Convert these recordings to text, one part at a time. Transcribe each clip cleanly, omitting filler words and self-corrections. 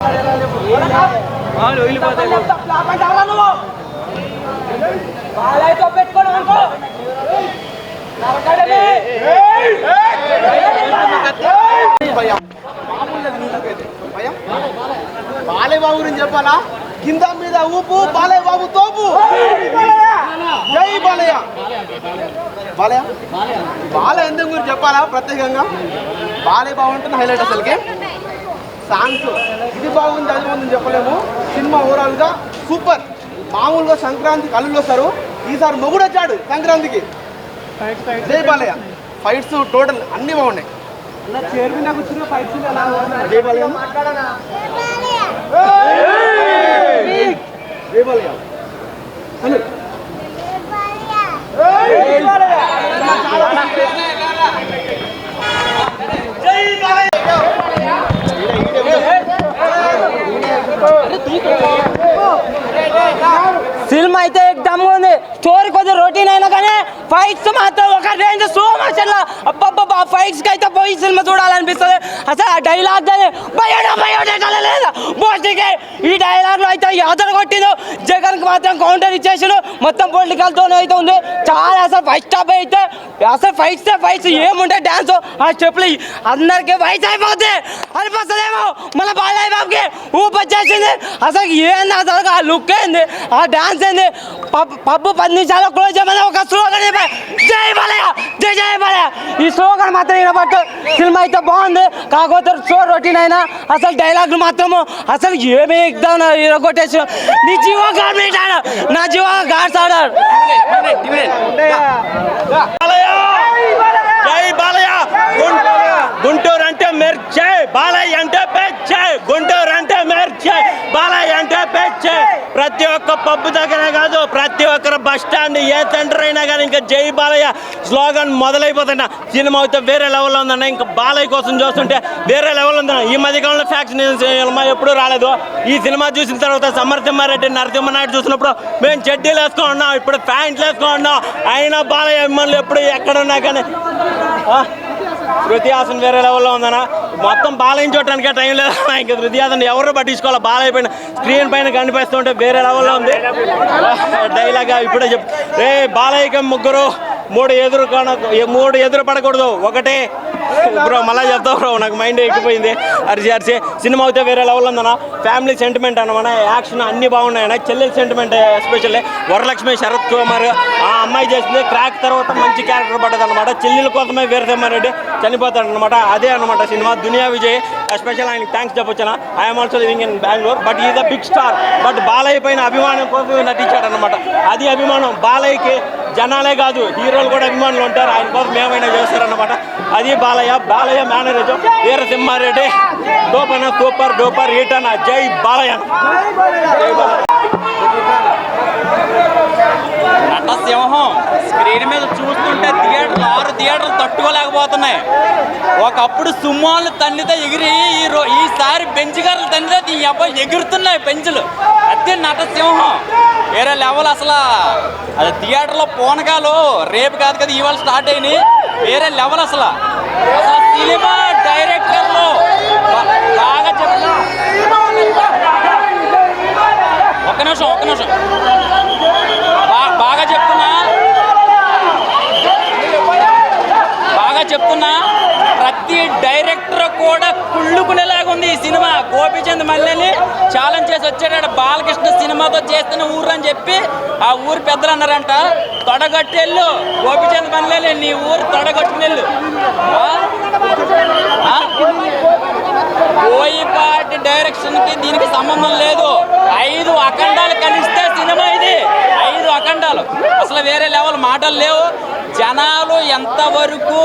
బాలయ్య బాబు గురించి చెప్పాలా? కింద మీద ఊపు, బాలయ్య బాబు తోపు. జై బాలయ్య. బాలయ్య బాలయ్య ఎందుకు గురించి చెప్పాలా? ప్రత్యేకంగా బాలయ్య బాబు అంటే హైలైట్. అసలుకి సాంగ్స్ ఇది బాగుంది అది బాగుందని చెప్పలేము. సినిమా ఓవరాల్గా సూపర్. మామూలుగా సంక్రాంతికి అల్లుళ్ళు వస్తారు, ఈసారి మొగుడు వచ్చాడు సంక్రాంతికి. జై బాలయ్య. ఫైట్స్ టోటల్ అన్నీ బాగున్నాయి. జై బాలయ్య. జై బాలయ్య. సినిమా అయితే ఎగ్దమ్గా ఉంది. స్టోరీ కొంచెం రొటీన్ అయినా కానీ ఫైట్స్ మాత్రం ఒక రేంజ్ సో మచ్. అలా అబ్బబ్బా ఫైట్స్ కి అయితే పోయి సినిమా చూడాలనిపిస్తుంది. అసలు ఆ డైలాగ్ లేదా బోస్టికే ఈ డైలాగ్ లో అయితే అదర కొట్టిండు. జగన్ కి మాత్రం కౌంటర్ ఇచ్చేసాడు. మొత్తం పొలిటికల్ తోనే అయితే ఉంది చాలా. అసలు ఫస్ట్ స్టాప్ అయితే అసలు ఫైట్స్ ఏముంటాయి డాన్స్ ఆ స్టెప్లు అందరికి వయసు అయిపోతుంది అనిపిస్తుందేమో. మన బాలయ్య బాబుకి ఊపి వచ్చేసింది. అసలు ఏంది అసలు ఆ లుక్ ఏంది, ఆ డాన్స్ ఏంది. పబ్బు 10 నిమిషాలు క్లోజ్ చేయమని ఒక స్లోగన్ జై బాలయ్య, జై జై బాలయ్య. ఈ స్లోగన్ మాత్రం వినబట్టు సినిమా అయితే బాగుంది. కాకపోతే సో రొటీన్ అయినా అసలు డైలాగులు మాత్రము అసలు ఏమి ఎగ్దాం కొట్టేసి నీ జీవో గవర్నమెంట్ ఆడారు, నా జీవో గాడ్స్ ఆడారు. జై బాలయ్య. గుంటూరు అంటే మెర్చే, బాలయ్య అంటే పెచ్చే. గుంటూరు అంటే మెర్చే, బాలయ్య అంటే పెచ్చే. ప్రతి ఒక్క పబ్బు దగ్గర కాదు, ప్రతి ఒక్కరు బస్ స్టాండ్ ఏ సెంటర్ అయినా కానీ ఇంకా జై బాలయ్య స్లోగన్ మొదలైపోతున్నా. సినిమా అయితే వేరే లెవెల్లో ఉందన్న. ఇంకా బాలయ్య కోసం చూస్తుంటే వేరే లెవెల్ ఉందన్న. ఈ మధ్యకాలంలో ఫ్యాక్షన్ ఎప్పుడు రాలేదు. ఈ సినిమా చూసిన తర్వాత సమర్థమారెడ్డి, నరసింహనాయుడు చూసినప్పుడు మేము చెడ్డీలు వేసుకొని ఉన్నాం, ఇప్పుడు ప్యాంట్లు వేసుకొని ఉన్నాం. అయినా బాలయ్య అభిమానులు ఎప్పుడు ఎక్కడున్నా కానీ శృతి హాసన్ వేరే లెవెల్లో ఉందన్న. మొత్తం బాలయ్య చూడటానికే టైం లేదు. ఇంకా శృతి హాసన్ ఎవరు పట్టించుకోవాలి. బాలయ్య పైన స్క్రీన్ పైన కనిపిస్తుంటే వేరే లెవెల్లో ఉంది. డైలాగ్ ఇప్పుడే రే బాలయ్యకి మూడు ఎదురు పడకూడదు, ఒకటే. బ్రో మళ్ళీ చెప్తా బ్రో, నాకు మైండ్ ఎక్కిపోయింది అరిచి. సినిమా అయితే వేరే లెవెల్ ఉందన్న. ఫ్యామిలీ సెంటిమెంట్ అనమాట. యాక్షన్ అన్నీ బాగున్నాయన్న. చెల్లెల సెంటిమెంట్ ఎస్పెషల్లీ వరలక్ష్మి, శరత్ కుమార్ ఆ అమ్మాయి చేసింది క్రాక్ తర్వాత మంచి క్యారెక్టర్ పడ్డది అనమాట. చెల్లెల కోసమే వీరసింహారెడ్డి చనిపోతాడు అనమాట. అదే అనమాట సినిమా. దునియా విజయ్ ఎస్పెషల్ ఆయనకి థ్యాంక్స్ చెప్పొచ్చాను. I'm also living in Bengaluru, but is a big star. But Balayya పైన అభిమానం కోసం నటించాడు అనమాట. అది అభిమానం. బాలయ్యకి జనాలే కాదు హీరోలు కూడా అభిమానులు ఉంటారు. ఆయన కోసం ఏమైనా చేస్తారన్నమాట. అది బాలయ్య మేనరేజం వీరసింహారెడ్డి డోపన సూపర్ డూపర్ హిట్ అన్న. జై బాలయ్య. నటసింహం స్క్రీన్ మీద చూస్తుంటే థియేటర్లు 6 థియేటర్లు తట్టుకోలేకపోతున్నాయి. ఒకప్పుడు సుమ్మాలు తన్నితే ఎగిరి ఈసారి బెంచిగారులు తన్నితే ఈ అబ్బాయి ఎగురుతున్నాయి పెంచులు. అదే నటసింహం వేరే లెవెల్. అసలు అది థియేటర్లో పోనకాలు రేపు కాదు కదా ఇవాళ స్టార్ట్ అయినాయి. వేరే లెవెల్ అసలు. సినిమా డైరెక్టర్లు బాగా చెప్తున్నా. ఒక్క నిమిషం బాగా చెప్తున్నా. ప్రతి డైరెక్టర్ కూడా కుళ్ళుకునేలాగా ఉంది ఈ సినిమా. గోపీచంద్ మల్లెని ఛాలెంజ్ చేసి వచ్చాడు. బాలకృష్ణ సినిమాతో చేస్తున్న ఊరు అని చెప్పి ఆ ఊరు పెద్దలు అన్నారంట. తొడగట్టెళ్ళు గోపీచంద్ మల్లెని, నీ ఊరు తొడగట్టునెళ్ళు. బోయపాటి డైరెక్షన్కి దీనికి సంబంధం లేదు. 5 అఖండాలు కలిస్తే సినిమా ఇది. 5 అఖండాలు అసలు వేరే లెవెల్. మాటలు లేవు. జనాలు ఎంతవరకు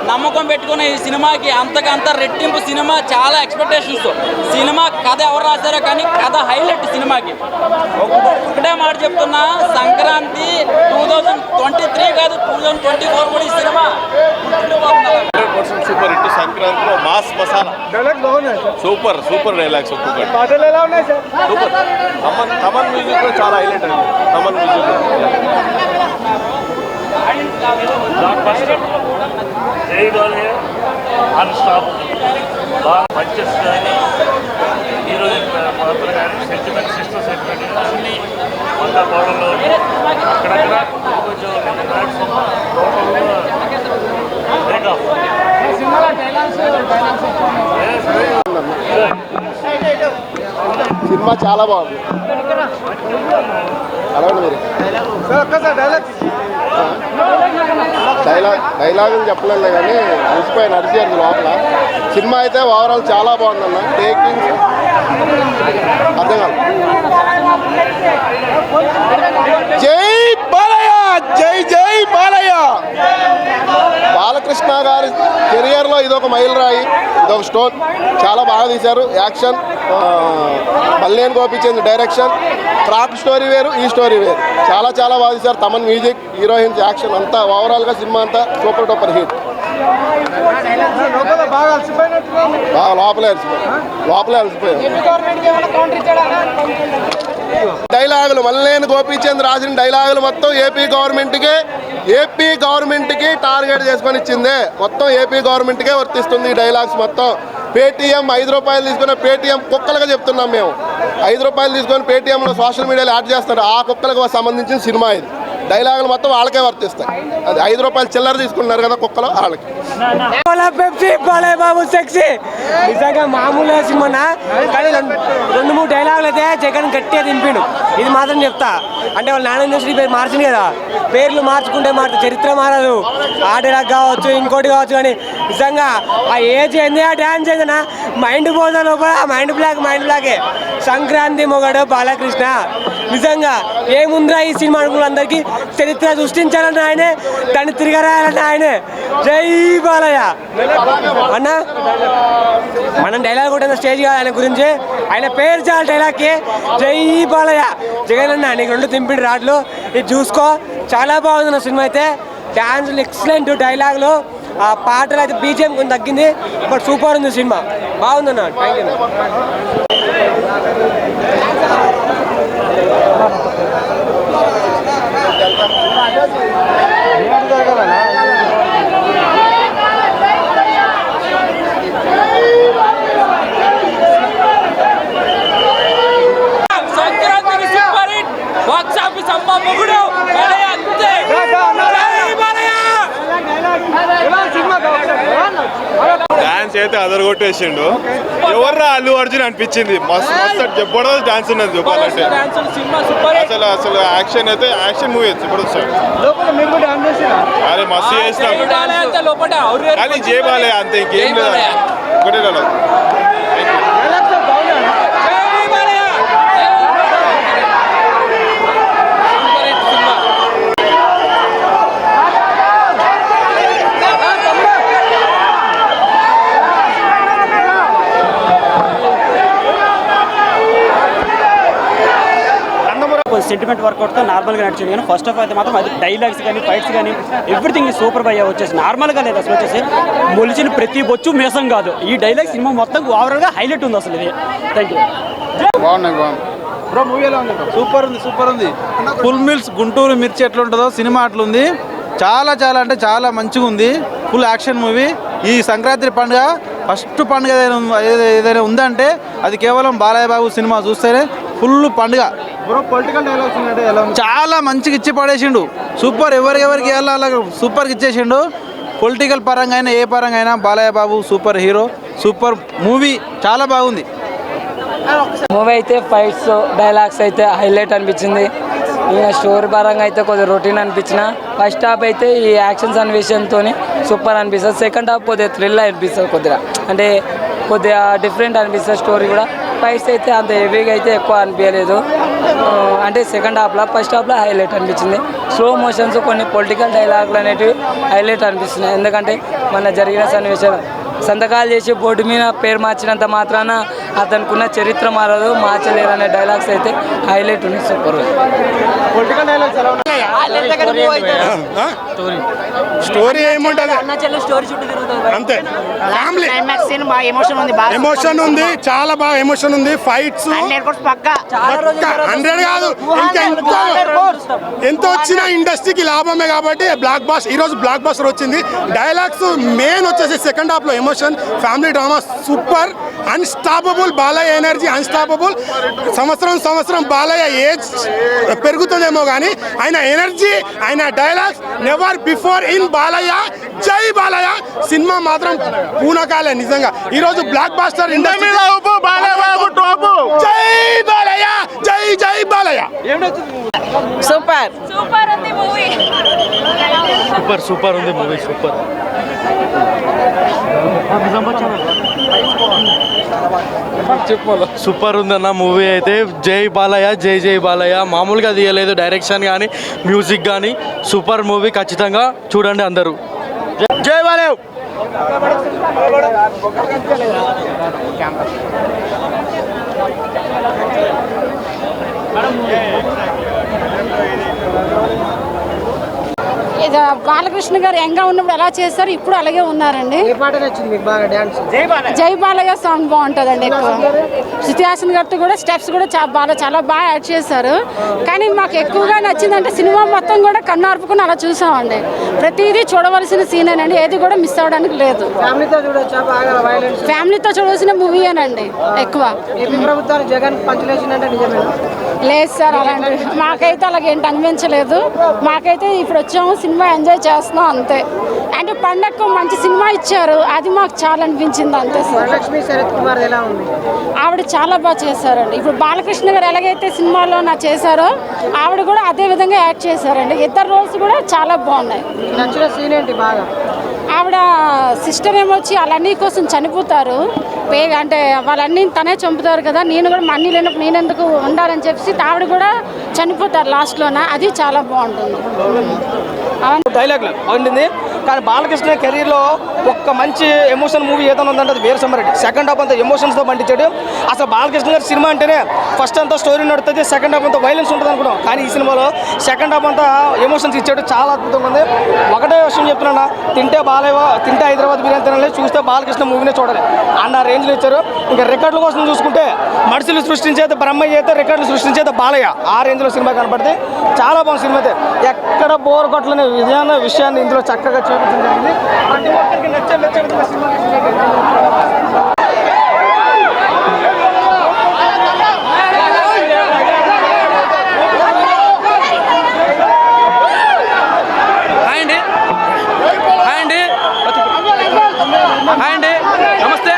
నమ్మకం పెట్టుకున్న ఈ సినిమాకి అంతకంత రెట్టింపు. సినిమా చాలా ఎక్స్పెక్టేషన్స్. సినిమా కథ ఎవరు రాశారో కానీ కథ హైలైట్ సినిమాకి. ఒకటే మాట చెప్తున్నా, సంక్రాంతి 2023 కాదు 2024 కూడా ఈ సినిమా సూపర్ హిట్. సంక్రాంతిలో మాస్ మసాలా డైలాగ్ బాగున్నాయి. Super dialogues. ఒక్కొక్కటి పాటలు ఎలా ఉన్నాయి సార్? సూపర్. తమన్ మ్యూజిక్ కూడా చాలా హైలైట్ అండి. తమన్ మ్యూజిక్ జై బాలయ్య అన్స్టాప్. బాగా పంచెస్ కానీ హీరో పాత్ర కానీ సెంటిమెంట్ సిస్టర్ సెంటిమెంట్ అన్ని వంద కోణంలో అక్కడక్కడ కొంచెం సినిమా చాలా బాగుంది. అడగండి మీరు. డైలాగులు చెప్పలేదు కానీ ముసిపోయి నడిచారు లోపల. సినిమా అయితే ఓవరాల్ చాలా బాగుందన్న. టేకింగ్ అర్థం కాదు. జై బాలయ్య, జై జై బాలయ్య. బాలకృష్ణ గారి కెరియర్లో ఇదొక మైలురాయి, ఇదొక స్టోన్. చాలా బాగా తీశారు. Action, Malineni Gopichand direction, craft story వేరు, ఈ స్టోరీ వేరు. చాలా చాలా బాగా తీశారు. తమన్ మ్యూజిక్, హీరోయిన్స్, యాక్షన్ అంతా ఓవరాల్గా సినిమా అంతా సూపర్ డూపర్ హిట్. లోపలే అలసిపోయాం. డైలాగులు మల్లేని గోపీచంద్ రాసిన డైలాగులు మొత్తం ఏపీ గవర్నమెంట్కి టార్గెట్ చేసుకొని ఇచ్చిందే. మొత్తం ఏపీ గవర్నమెంట్కే వర్తిస్తుంది ఈ డైలాగ్స్ మొత్తం. పేటీఎం 5 రూపాయలు తీసుకున్న పేటీఎం కుక్కలుగా చెప్తున్నాం మేము. 5 రూపాయలు తీసుకొని పేటీఎంలో సోషల్ మీడియాలో యాడ్ చేస్తారు. ఆ కుక్కలకు సంబంధించిన సినిమా ఇది. డైలాగులు మొత్తం వాళ్ళకే వర్తిస్తాయి. అది 5 రూపాయలు చిల్లర తీసుకుంటున్నారు కదా కుక్కలు, వాళ్ళకి. బాలయ్య బాబు సెక్సీ నిజంగా మామూలు సినిమా కానీ 2-3 డైలాగులు అయితే జగన్ గట్టిగా దింపిండు. ఇది మాత్రం చెప్తా. అంటే వాళ్ళ నాన్న ఇండస్ట్రీ పేరు మార్చింది కదా, పేర్లు మార్చుకుంటే చరిత్ర మారదు. ఆ డైలాగ్ కావచ్చు, ఇంకోటి కావచ్చు, కానీ నిజంగా ఆ ఏజ్ ఏంది, ఆ డ్యాన్స్ ఏందన్నా మైండ్ పోదా లోపల. మైండ్ బ్లాకే. సంక్రాంతి మొగడు బాలకృష్ణ. నిజంగా ఏముందిరా ఈ సినిమా అనుకున్న అందరికీ చరిత్ర సృష్టించాలన్న ఆయనే, దాన్ని తిరగరాయాలన్న ఆయనే. జై బాలయ్య అన్న. మనం డైలాగ్ కూడా స్టేజ్ కాదు ఆయన గురించి, ఆయన పేరు చాలా డైలాగ్కి. జై బాలయ్య. జగన్ అన్న నీకు 2 తింపిడి రాడ్లు, ఇది చూసుకో. చాలా బాగుంది సినిమా అయితే. డాన్సులు ఎక్సలెంట్, డైలాగులు, ఆ పాటలు అయితే బీజిఎం కొంచెం తగ్గింది, బట్ సూపర్ ఉంది సినిమా. బాగుందన్న. Thank you. సంక్రాంతికి సూపర్ హిట్, బాక్స్ ఆఫీస్ అమ్మ మొగుడు అంతే. డాన్స్ అయితే అదరగొట్టేసిండు. ఎవర్రా అల్లు అర్జున్ అనిపించింది. మస్తు జబర్దస్త్ డాన్స్ ఉన్నది చెప్పాలంటే. అసలు యాక్షన్ అయితే యాక్షన్ మూవీ జబర్దస్త్. అరే మస్తు చేసినాం కానీ జై బాలయ్య అంతే, ఇంకేం లేదు. ఒకటే డైలాగ్. సెంటిమెంట్ వర్కౌట్తో నార్మల్గా నడిచింది, కానీ ఫస్ట్ ఆఫ్ అయితే మాత్రం అది డైలాగ్స్ కానీ ఫైట్స్ కానీ ఎవ్రీథింగ్ సూపర్ బై వచ్చేసి నార్మల్గా లేదు. అసలు వచ్చేసి మొలిచిన ప్రతి బొచ్చు మేసం కాదు. ఈ డైలాగ్ సినిమా మొత్తం ఓవరాల్గా హైలైట్ ఉంది అసలు ఇది. Thank you. బ్రో మూవీ ఎలా ఉంది? సూపర్ ఉంది. ఫుల్ మిల్స్ గుంటూరు మిర్చి ఎట్లుంటుందో సినిమా అట్లుంది. చాలా చాలా మంచిగా ఉంది. Full action movie. ఈ సంక్రాంతి పండుగ ఫస్ట్ పండుగ ఏదైనా ఉందంటే అది కేవలం బాలయ్య బాబు సినిమా చూస్తేనే ఫుల్ పండుగ. పొలిటికల్ డైలాగ్స్ చాలా మంచిగా ఇచ్చి పడేసిండు. సూపర్. ఎవరికి అలా సూపర్గా ఇచ్చేసిండు. పొలిటికల్ పరంగా అయినా ఏ పరంగా అయినా Balayya Babu super hero. Super movie, చాలా బాగుంది మూవీ అయితే. ఫైట్స్, డైలాగ్స్ అయితే హైలైట్ అనిపించింది. ఇక స్టోరీ పరంగా అయితే కొద్దిగా రొటీన్ అనిపించిన. ఫస్ట్ హాఫ్ అయితే ఈ యాక్షన్ సన్నివేశంతో సూపర్ అనిపిస్తుంది. సెకండ్ హాఫ్ కొద్దిగా థ్రిల్ అనిపిస్తుంది. కొద్దిగా డిఫరెంట్ అనిపిస్తుంది స్టోరీ కూడా. ఫైట్స్ అయితే అంత హెవీగా అయితే ఎక్కువ అనిపించలేదు. అంటే సెకండ్ హాఫ్లో, ఫస్ట్ హాఫ్లో హైలైట్ అనిపించింది. స్లో మోషన్స్, కొన్ని పొలిటికల్ డైలాగులు అనేటివి హైలైట్ అనిపిస్తున్నాయి. ఎందుకంటే మన జరిగిన సన్నివేశాలు సంతకాలు చేసి బోర్డు మీద పేరు మార్చినంత మాత్రాన అతనుకున్న చరిత్ర మారదు, మార్చలేరు అనే డైలాగ్స్ అయితే హైలైట్ ఉన్నాయి. Super. Political dialogues Balayya story ఏముంటది అంతే ఫ్యామిలీ ఎమోషన్ ఉంది చాలా బాగా ఎమోషన్ ఉంది ఫైట్స్ 100 కాదు ఇంకా ఎంతో వచ్చిన ఇండస్ట్రీకి లాభమే కాబట్టి బ్లాక్ బాస్టర్ ఈరోజు బ్లాక్ బాస్టర్ వచ్చింది డైలాగ్స్ మెయిన్ వచ్చేసి సెకండ్ హాఫ్ లో emotion family drama super unstoppable Balayya energy unstoppable సంవత్సరం బాలయ్య ఏజ్ పెరుగుతుందేమో కానీ ఆయన ఎనర్జీ ఆయన dialogues never before in Balayya జై బాలయ్య సినిమా మాత్రం పూనకాలే నిజంగా ఈరోజు బ్లాక్ బాస్టర్ ఇండస్ట్రీ జై బాలయ్య జై జై బాలయ్య సూపర్ సూపర్ ఉంది మూవీ సూపర్ ఉంది మూవీ సూపర్ సూపర్ ఉందన్న మూవీ అయితే జై బాలయ్య జై జై బాలయ్య మామూలుగా తీయలేదు డైరెక్షన్ కానీ మ్యూజిక్ కానీ సూపర్ మూవీ ఖచ్చితంగా చూడండి అందరూ జై బాలయ్య బాలకృష్ణ గారు యంగా ఉన్నప్పుడు ఎలా చేస్తారు ఇప్పుడు అలాగే ఉన్నారండి. జై బాలయ్య సాంగ్ బాగుంటుందండి. ఎక్కువ శృతి హాసన్ గారితో కూడా స్టెప్స్ కూడా చాలా బాగా యాడ్ చేశారు. కానీ మాకు ఎక్కువగా నచ్చిందంటే సినిమా మొత్తం కూడా కన్నార్పుకుని అలా చూసామండి. ప్రతిదీ చూడవలసిన సీనేనండి, ఏది కూడా మిస్ అవ్వడానికి లేదు. ఫ్యామిలీతో చూడవలసిన మూవీయేనండి ఎక్కువ. లేదు సార్ అలాంటి మాకైతే అలాగేంటి అనిపించలేదు. మాకైతే ఇప్పుడు వచ్చాము సినిమా ఎంజాయ్ చేస్తున్నాం అంతే. అంటే పండగకు మంచి సినిమా ఇచ్చారు, అది మాకు చాలా అనిపించింది అంతే సార్. ఆవిడ చాలా బాగా చేశారండి. ఇప్పుడు బాలకృష్ణ గారు ఎలాగైతే సినిమాలో చేశారో ఆవిడ కూడా అదే విధంగా యాక్ట్ చేశారండి. ఇద్దరు రోల్స్ కూడా చాలా బాగున్నాయి. ఆవిడ సిస్టర్ ఏమొచ్చి వాళ్ళన్నీ కోసం చనిపోతారు, అంటే వాళ్ళన్నీ తనే చంపుతారు కదా, నేను కూడా మా అన్నీ లేనప్పుడు నేను ఎందుకు ఉండాలని చెప్పి ఆవిడ కూడా చనిపోతారు లాస్ట్లోన. అది చాలా బాగుంటుంది. డైలాగ్లు బాగుంటుంది. కానీ బాలకృష్ణ కెరీర్లో ఒక్క మంచి ఎమోషన్ మూవీ ఏదైనా ఉందంటే అది వీరసింహారెడ్డి. సెకండ్ హాఫ్ అంతా ఎమోషన్స్తో పండించాడు. అసలు బాలకృష్ణ గారి సినిమా అంటేనే ఫస్ట్ అంతా స్టోరీ నడుతుంది, సెకండ్ హాఫ్ అంతా వైలెన్స్ ఉంటుంది అనుకున్నాం. కానీ ఈ సినిమాలో సెకండ్ హాఫ్ అంతా ఎమోషన్స్ ఇచ్చాడు, చాలా అద్భుతంగా ఉంది. ఒకటే విషయం చెప్తున్నా, తింటే హైదరాబాద్ బిర్యానీ తినాలి, చూస్తే బాలకృష్ణ మూవీనే చూడాలి అన్న రేంజ్లో ఇచ్చారు. ఇంకా రికార్డుల కోసం చూసుకుంటే మనుషులు సృష్టించేది బ్రహ్మయ్య అయితే, రికార్డులు సృష్టించేది బాలయ్య. ఆ రేంజ్లో సినిమా కనపడితే చాలా బాగుంది. సినిమా అయితే ఎక్కడ బోర్ కొట్టలేని విషయాన్ని ఇందులో చక్కగా చూపించడం జరిగింది. ప్రతి ఒక్కరికి నచ్చే సినిమా. హాయ్ అండి, నమస్తే.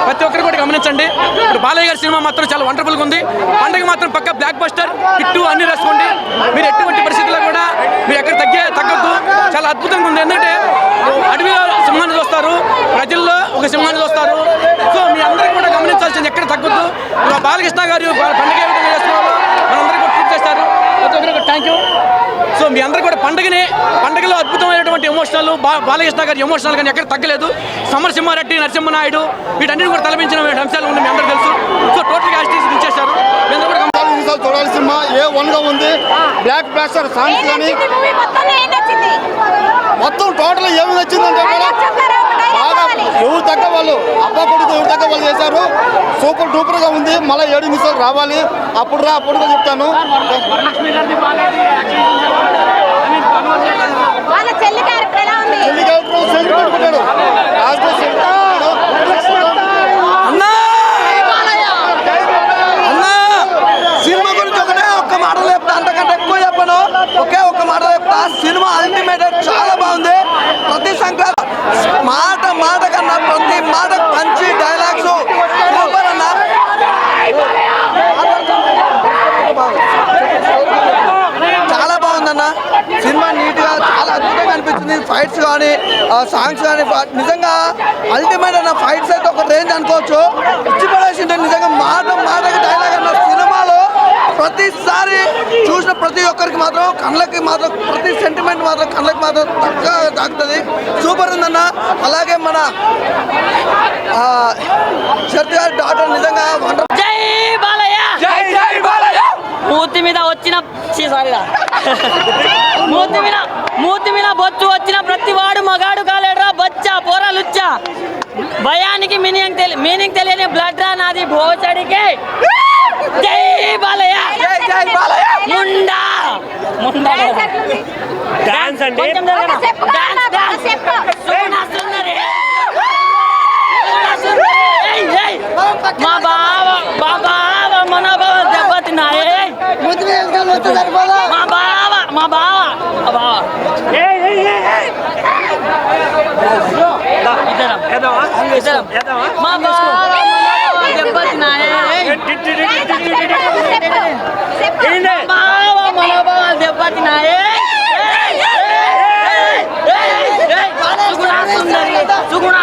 ప్రతి ఒక్కరు కూడా గమనించండి, ఇప్పుడు బాలయ్య గారి సినిమా మాత్రం చాలా వండర్ఫుల్గా ఉంది. పండుగ మాత్రం పక్క బ్లాక్ బస్టర్ హిట్ అన్ని రాసుకోండి. మీరు ఎటువంటి పరిస్థితుల్లో కూడా మీరు ఎక్కడ తగ్గద్దు. చాలా అద్భుతంగా ఉంది. ఎందుకంటే అడవిలో సింహాన్ని చూస్తారు, ప్రజల్లో ఒక సింహాన్ని చూస్తారు. సో మీ అందరికీ కూడా గమనించాల్సింది, ఎక్కడ తగ్గద్దు. బాలకృష్ణ గారు పండుగ ఏ విధంగా చేస్తున్నారు మనందరికీ కూడా ట్రీట్ చేస్తారు. ప్రతి ఒక్కరికి థ్యాంక్ యూ. సో మీ అందరూ కూడా పండుగలో అద్భుతమైనటువంటి ఎమోషనల్ బాలకృష్ణ గారి ఎమోషనల్ కానీ ఎక్కడ తగ్గలేదు. సమరసింహారెడ్డి, నరసింహనాయుడు వీటన్నిటి కూడా తలపించిన అంశాలు ఉన్నాయి, మీ అందరూ తెలుసు. సో టోటల్ యాక్టివిటీస్ ఇచ్చేశారు. చూడాలి సినిమా A1 గా ఉంది. బ్లాక్ బ్లాస్టర్ సాంగ్స్ కానీ మొత్తం టోటల్ ఏమి నచ్చిందంటే బాగా ఎవరు తగ్గ వాళ్ళు అబ్బా కొడుకు ఎవరు తగ్గ వాళ్ళు చేశారు. సూపర్ డూపర్ గా ఉంది. మళ్ళీ 7 నిమిషాలు రావాలి, అప్పుడు చెప్తాను. సినిమా గురించి ఒక్క మాట చెప్తా, అంతకంటే ఎక్కువ చెప్పను. ఒక్క మాట చెప్తా, సినిమా అల్టిమేట్ చాలా బాగుంది. ప్రతి సంక్రాంతి మాట కన్నా ప్రతి మాట మంచి డైలాగ్స్ సూపర్ అన్న. చాలా బాగుందన్న సినిమా, నీట్గా చాలా అద్భుతంగా అనిపించింది. ఫైట్స్ కానీ సాంగ్స్ కానీ నిజంగా అల్టిమేట్ అన్న. ఫైట్స్ అయితే ఒక రేంజ్ అనుకోవచ్చు. ఇచ్చిపడేసింటే నిజంగా మాటకి డైలాగ్ అన్న. సినిమాలో ప్రతిసారి చూసిన ప్రతి ఒక్కరికి మాత్రం కళ్ళకి మాత్రం ప్రతి సెంటిమెంట్ మాత్రం కళ్ళకి మాత్రం తక్కువ తాకుతుంది. సూపర్ ఉందన్న. అలాగే మన శరత్ గారి డాటర్ నిజంగా జై బాలయ్య, జై జై బాలయ్య. పూర్తి మీద వచ్చిన మూతి మీద బొచ్చు వచ్చిన ప్రతి వాడు మగాడు కాలేడురా బచ్చా పోరాలుచ్చా భయానికి మీనింగ్ తెలియని బ్లడ్ రా నాది భోచడికి జై బాలయ్య ముండా ముండా డాన్స్ అంటే మా బావ మనోభావ దెబ్బతిన్నాయే మా బావ మా బావ దెబ్బతిన్నాయే బావ మనోభావ దెబ్బతిన్నాయే సుగుణ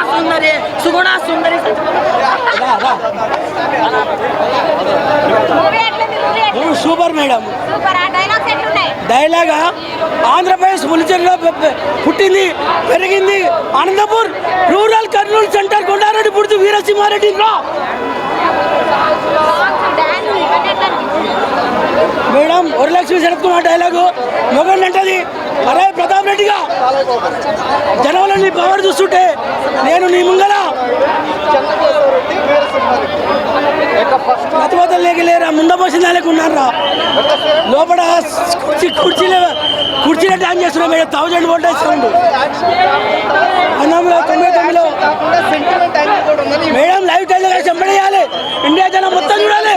సుందరి సూపర్ మేడం డైలాగా ఆంధ్రప్రదేశ్ ములిచెర్లో పుట్టింది పెరిగింది అనంతపూర్ రూరల్ కర్నూలు సెంటర్ కొండారెడ్డి పుడుతూ వీరసింహారెడ్డి మేడం వరలక్ష్మి శరత్ కుమార్ డైలాగు మొగండి అంటది అరే ప్రతాప్ రెడ్డిగా జనంలో నీ పవర్ చూస్తుంటే నేను నీ ముంగల మతవతలు లేకలేరా ముందపోసిన లేకున్నారా లోపల కుర్చీలో డాన్స్ చేస్తున్నాం మేడం 1000 వోల్టేజ్ సౌండ్ 99లో మేడం లైవ్ టైల్ చెంపడేయాలి ఇండియా జనం మొత్తం చూడాలి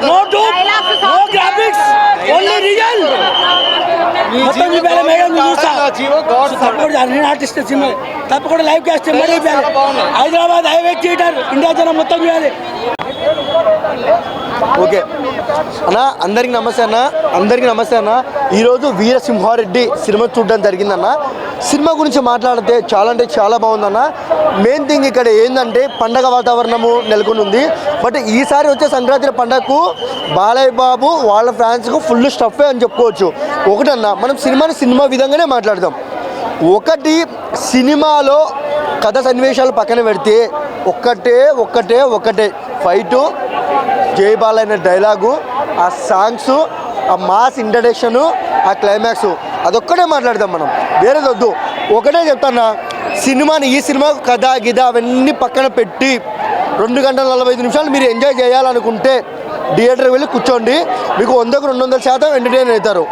no tube no graphics only real మొత్తం చూపాలి మేడం చూస్తా తప్పకుండా నేను ఆర్టిస్ట్ సినిమా తప్పకుండా live cast Hyderabad highway theatre India జనం మొత్తం చూడాలి. ఓకే అన్న అందరికి నమస్తే అన్న ఈరోజు వీరసింహారెడ్డి సినిమా చూడడం జరిగిందన్న. సినిమా గురించి మాట్లాడితే చాలా అంటే చాలా బాగుందన్న. మెయిన్ థింగ్ ఇక్కడ ఏంటంటే పండగ వాతావరణము నెలకొని ఉంది. బట్ ఈసారి వచ్చే సంక్రాంతి పండగకు బాలయ్య బాబు వాళ్ళ ఫ్యాన్స్కు ఫుల్ స్టఫే అని చెప్పుకోవచ్చు. ఒకటన్నా మనం సినిమా విధంగానే మాట్లాడదాం. ఒకటి సినిమాలో కథ సన్నివేశాలు పక్కన పెడితే ఒక్కటే ఫైటు, జై బాలయ్య డైలాగు, ఆ సాంగ్స్, ఆ మాస్ ఇంట్రడక్షను, ఆ క్లైమాక్స్ అదొక్కటే మాట్లాడదాం మనం, వేరేది వద్దు. ఒకటే చెప్తాను, ఈ సినిమా కథ గిద అవన్నీ పక్కన పెట్టి 2 గంటల 45 నిమిషాలు మీరు ఎంజాయ్ చేయాలనుకుంటే థియేటర్కి వెళ్ళి కూర్చోండి. మీకు 100కు 200% ఎంటర్టైన్ అవుతారు.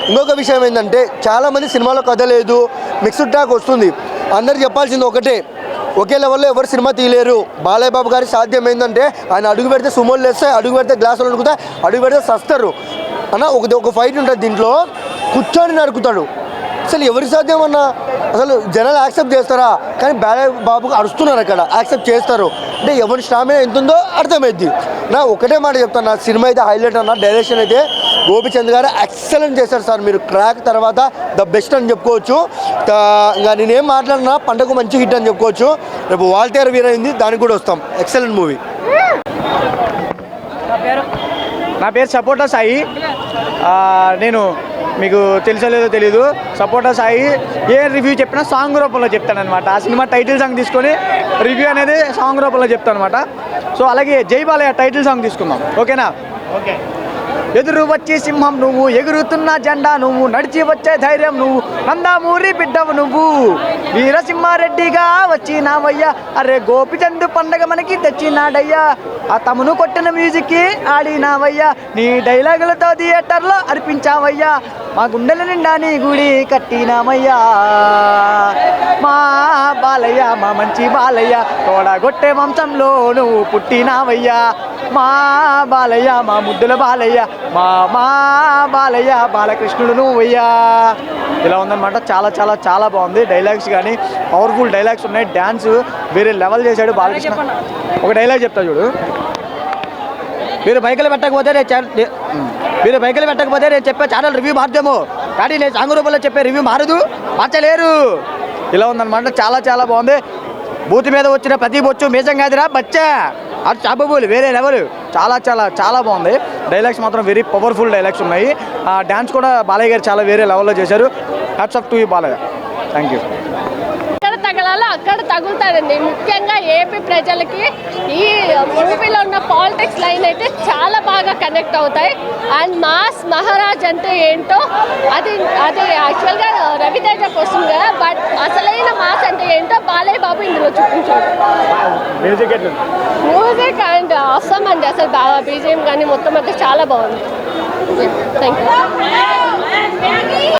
ఇంకొక విషయం ఏంటంటే చాలామంది సినిమాలో కథ లేదు, మిక్స్డ్ టాక్ వస్తుంది. అందరు చెప్పాల్సింది ఒకటే, ఒకే లెవెల్లో ఎవరు సినిమా తీయలేరు. బాలయ్య బాబు గారి సాధ్యం ఏంటంటే ఆయన అడుగు పెడితే సుమోలు వేస్తాయి, అడుగు పెడితే గ్లాసులు అనుకుతాయి, అడుగు పెడితే సస్తారు అన్న. ఒక ఫైట్ ఉంటుంది దీంట్లో, కూర్చొని నరుకుతాడు. అసలు ఎవరి సాధ్యం అన్న? అసలు జనాలు యాక్సెప్ట్ చేస్తారా? కానీ బాలయ్య బాబుకు అరుస్తున్నారు అక్కడ, యాక్సెప్ట్ చేస్తారు అంటే ఎవరి స్టామినా ఎంత ఉందో అర్థమైద్ది. నా ఒకటే మాట చెప్తాను, నా సినిమా అయితే హైలైట్ అన్న. డైరెక్షన్ అయితే గోపిచంద్ గారు ఎక్సలెంట్ చేశారు సార్. మీరు క్రాక్ తర్వాత ద బెస్ట్ అని చెప్పుకోవచ్చు. ఇంకా నేనేం మాట్లాడినా పంటకు మంచి హిట్ అని చెప్పుకోవచ్చు. రేపు వాల్తేరు వీరైంది, దానికి కూడా వస్తాం. Excellent movie. నా పేరు సపోటా సాయి. నేను మీకు తెలుసలేదో తెలీదు, సపోటా సాయి ఏ రివ్యూ చెప్పినా సాంగ్ రూపంలో చెప్తాను అనమాట. ఆ సినిమా టైటిల్ సాంగ్ తీసుకొని రివ్యూ అనేది సాంగ్ రూపంలో చెప్తాను అనమాట. సో అలాగే జై బాలయ్య టైటిల్ సాంగ్ తీసుకుందాం, ఓకేనా? ఓకే. ఎదురు వచ్చే సింహం నువ్వు, ఎగురుతున్న జెండా నువ్వు, నడిచి వచ్చే ధైర్యం నువ్వు, నందామూరి బిడ్డవు నువ్వు, వీరసింహారెడ్డిగా వచ్చినావయ్యా, అరే గోపిచంద్ పండగ మనకి తెచ్చినాడయ్యా, ఆ తమను కొట్టిన మ్యూజిక్కి ఆడినావయ్యా, నీ డైలాగులతో థియేటర్లో అర్పించావయ్యా, మా గుండెల నిండా నీ గుడి కట్టినామయ్యా, మా బాలయ్య మా మంచి బాలయ్య, తోడగొట్టే వంశంలో నువ్వు పుట్టినావయ్యా, మా బాలయ్య మా ముద్దుల బాలయ్య, మా బాలయ్య బాలకృష్ణుడు నువ్వయ్యా. ఇలా ఉందన్నమాట. చాలా చాలా చాలా బాగుంది. డైలాగ్స్ కానీ పవర్ఫుల్ డైలాగ్స్ ఉన్నాయి. డ్యాన్స్ వేరే లెవెల్ చేశాడు బాలకృష్ణ. ఒక డైలాగ్ చెప్తా చూడు. మీరు బైకులు పెట్టకపోతే నేను చెప్పే ఛానల్ రివ్యూ మారుతాము, కానీ నేను సాంగ్ రూపంలో చెప్పే రివ్యూ మార్చలేరు. ఇలా ఉందన్నమాట. చాలా చాలా బాగుంది. బూత్ మీద వచ్చిన ప్రతి బొచ్చు మేజం కాదురా బచ్చా, అది చాపబోలు వేరే లెవెల్. చాలా చాలా చాలా బాగుంది. డైలాగ్స్ మాత్రం వెరీ పవర్ఫుల్ డైలాగ్స్ ఉన్నాయి. ఆ డ్యాన్స్ కూడా బాలయ్య గారు చాలా వేరే లెవెల్లో చేశారు. Hats off to you Balayya. Thank you. స్థలాలు అక్కడ తగులుతాడండి. ముఖ్యంగా ఏపీ ప్రజలకి ఈ మూవీలో ఉన్న పాలిటిక్స్ లైన్ అయితే చాలా బాగా కనెక్ట్ అవుతాయి. అండ్ మాస్ మహారాజ్ అంటే ఏంటో అది యాక్చువల్గా రవితేజకు వస్తుంది కదా, బట్ అసలైన మాస్ అంటే ఏంటో బాలయ్య బాబు ఇందులో చూపించాడు. మ్యూజిక్ అండ్ అవసరం అండి, అసలు బాగా బీజిఎం కానీ మొత్తం అంతా చాలా బాగుంది. Thank you.